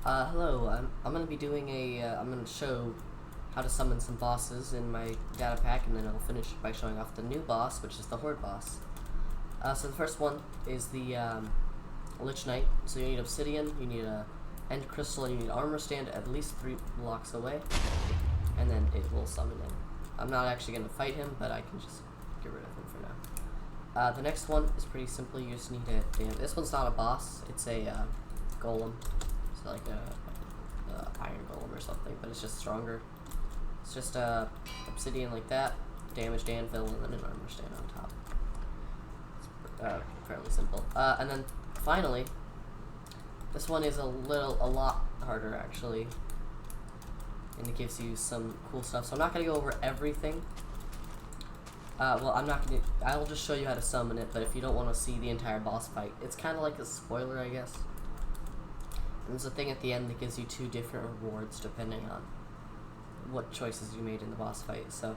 Hello, I'm going to be doing I'm going to show how to summon some bosses in my data pack, and then I'll finish by showing off the new boss, which is the Hoard boss. So the first one is the Lich Knight. So you need obsidian, you need a end crystal, and you need armor stand at least 3 blocks away, and then it will summon him. I'm not actually going to fight him, but I can just get rid of him for now. The next one is pretty simple. You just need this one's not a boss, it's a golem. So like a iron golem or something, but it's just stronger. It's just obsidian like that, damaged anvil, and then an armor stand on top. It's fairly simple. And then finally, this one is a lot harder actually, and it gives you some cool stuff. So I'm not gonna go over everything. Well, I'll just show you how to summon it, but if you don't want to see the entire boss fight, it's kind of like a spoiler, I guess. And there's a thing at the end that gives you 2 different rewards depending on what choices you made in the boss fight. So,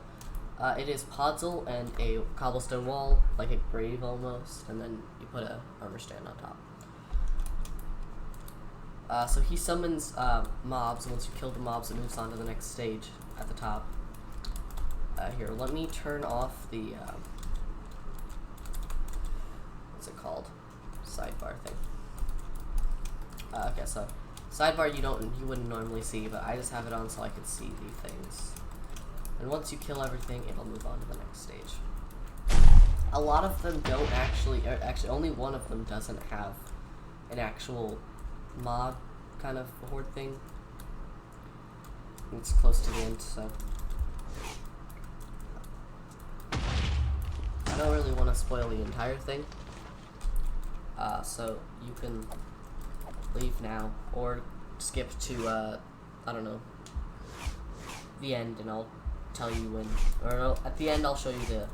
it is Podzol and a cobblestone wall, like a grave almost, and then you put a armor stand on top. So he summons mobs, and once you kill the mobs, it moves on to the next stage at the top. Here, let me turn off the, what's it called? Sidebar thing. Okay, so sidebar you wouldn't normally see, but I just have it on so I could see the things. And once you kill everything, it'll move on to the next stage. A lot of them don't actually only one of them doesn't have an actual mod kind of horde thing. It's close to the end, so I don't really want to spoil the entire thing. So you can leave now, or skip to, I don't know, the end, and I'll tell you when, or no, at the end I'll show you the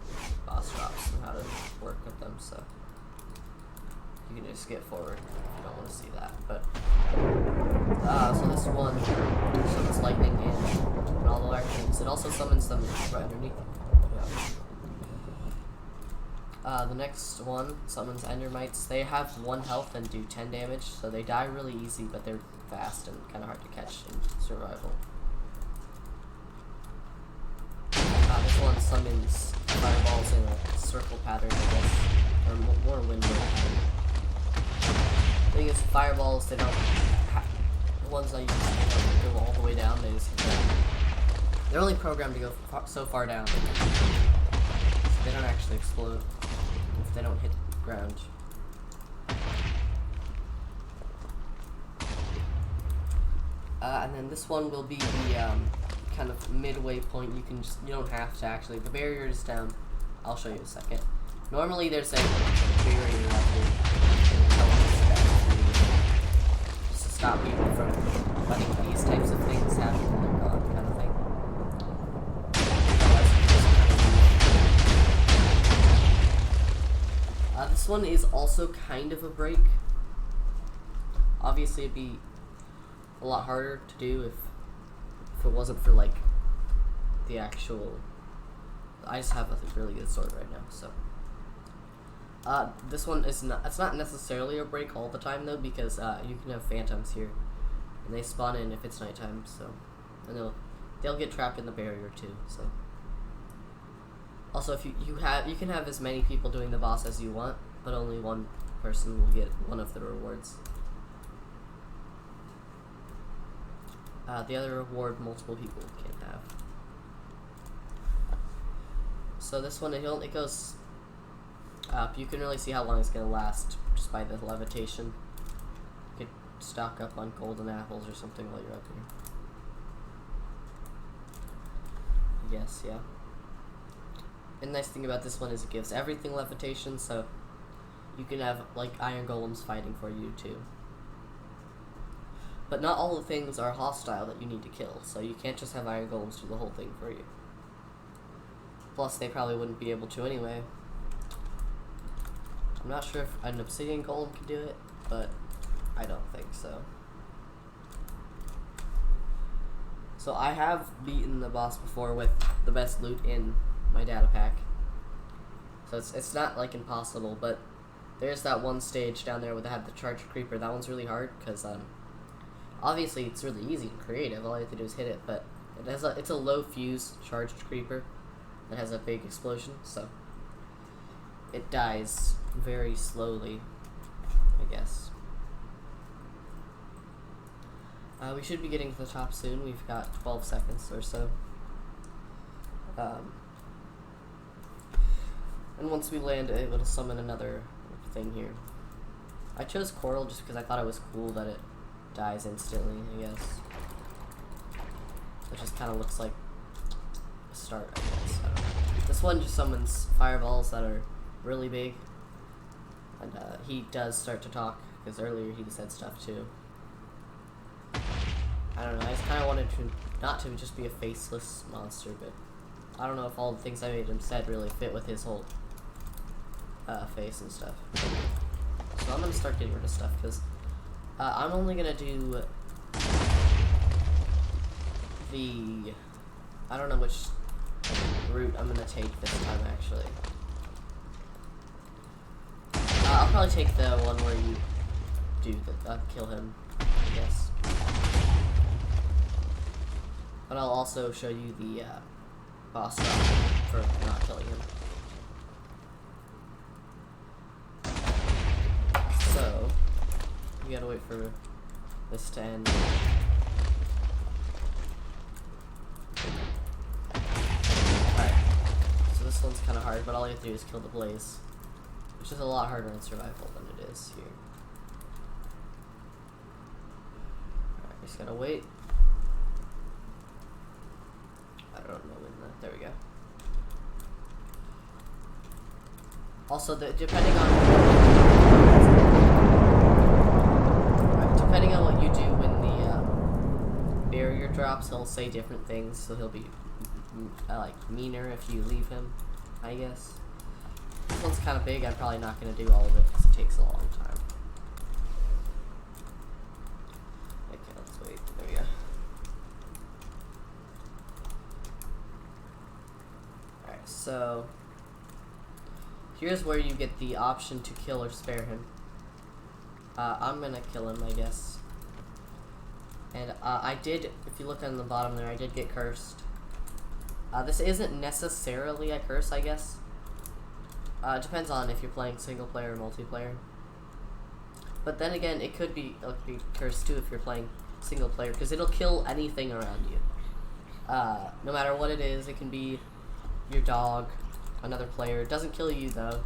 boss drops and how to work with them, so you can just skip forward if you don't want to see that. But, so this one summons lightning and all the elections. It also summons them right underneath. The next one summons Endermites. They have 1 health and do 10 damage, so they die really easy, but they're fast and kind of hard to catch in survival. This one summons fireballs in a circle pattern, I guess, or more window pattern. The thing is, fireballs, they don't the ones I use don't go all the way down, they're only programmed to go so far down. So they don't actually explode if they don't hit the ground. And then this one will be the kind of midway point. You don't have to actually. The barrier is down. I'll show you in a second. Normally there's a barrier up here just to stop people from letting these types of things happen when they're gone, kind of thing. This one is also kind of a break. Obviously, it'd be a lot harder to do if it wasn't for like the actual. I just have a really good sword right now, so. This one is not. It's not necessarily a break all the time though, because you can have phantoms here, and they spawn in if it's nighttime. So, and they'll get trapped in the barrier too. So. Also, if you can have as many people doing the boss as you want, but only one person will get one of the rewards. The other reward multiple people can have. So this one, it goes up. You can really see how long it's gonna last just by the levitation. You could stock up on golden apples or something while you're up here. I guess, yeah. And the nice thing about this one is it gives everything levitation, so you can have like iron golems fighting for you too. But not all the things are hostile that you need to kill, so you can't just have iron golems do the whole thing for you. Plus, they probably wouldn't be able to anyway. I'm not sure if an obsidian golem can do it, but I don't think so. So I have beaten the boss before with the best loot in my data pack. So it's not like impossible, but there's that one stage down there where they have the charge creeper. That one's really hard because Obviously, it's really easy and creative. All you have to do is hit it, but it's a low fuse charged creeper that has a big explosion, so it dies very slowly, I guess. We should be getting to the top soon. We've got 12 seconds or so. And once we land, able to summon another thing here. I chose Coral just because I thought it was cool that it dies instantly, I guess. It just kind of looks like a start, I guess. I don't know. This one just summons fireballs that are really big. And he does start to talk, because earlier he said stuff too. I don't know, I just kind of wanted to, not to just be a faceless monster, but I don't know if all the things I made him said really fit with his whole face and stuff. So I'm going to start getting rid of stuff, because I'm only going to do the, I don't know which route I'm going to take this time, actually. I'll probably take the one where you do the, kill him, I guess. But I'll also show you the boss for not killing him. So, you gotta wait for this to end. Alright, so this one's kind of hard, but all you have to do is kill the blaze, which is a lot harder in survival than it is here. Alright, just gotta wait. I don't know when there we go. Also, depending on what you do when the barrier drops, he'll say different things. So he'll be like meaner if you leave him, I guess. This one's kind of big. I'm probably not going to do all of it because it takes a long time. Okay, let's wait. There we go. So, here's where you get the option to kill or spare him. I'm gonna kill him, I guess. And I did, if you look on the bottom there, I did get cursed. This isn't necessarily a curse, I guess. Depends on if you're playing single player or multiplayer. But then again, it could be cursed too if you're playing single player, because it'll kill anything around you. No matter what it is, it can be your dog, another player. It doesn't kill you though.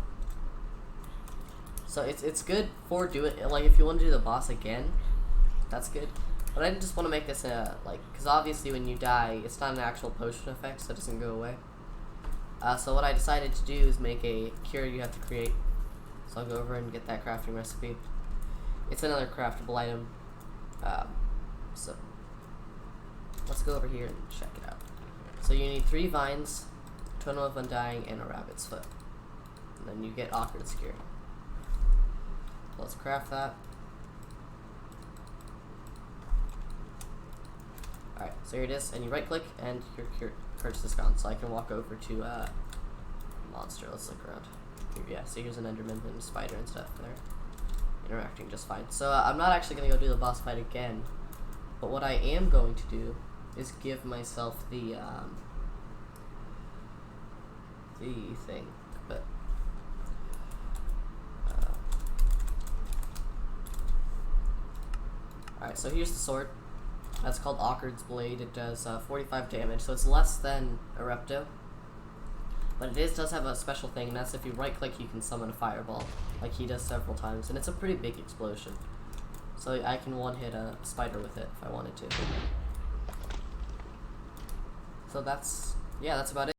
So it's good for doing, like, if you want to do the boss again, that's good. But I just want to make this because obviously when you die, it's not an actual potion effect, so it doesn't go away. So what I decided to do is make a cure you have to create. So I'll go over and get that crafting recipe. It's another craftable item. So let's go over here and check it out. So you need 3 vines, Totem of Undying, and a rabbit's foot. And then you get Awkward's Cure. Let's craft that. Alright, so here it is, and you right click and your curse is gone. So I can walk over to monster. Let's look around. Here, yeah, so here's an enderman and a spider and stuff, and they're interacting just fine. So I'm not actually going to go do the boss fight again, but what I am going to do is give myself the thing, but alright, so here's the sword. That's called Awkward's Blade. It does 45 damage, so it's less than Erupto, but it does have a special thing, and that's if you right click you can summon a fireball, like he does several times, and it's a pretty big explosion, so I can one-hit a spider with it if I wanted to. So that's about it.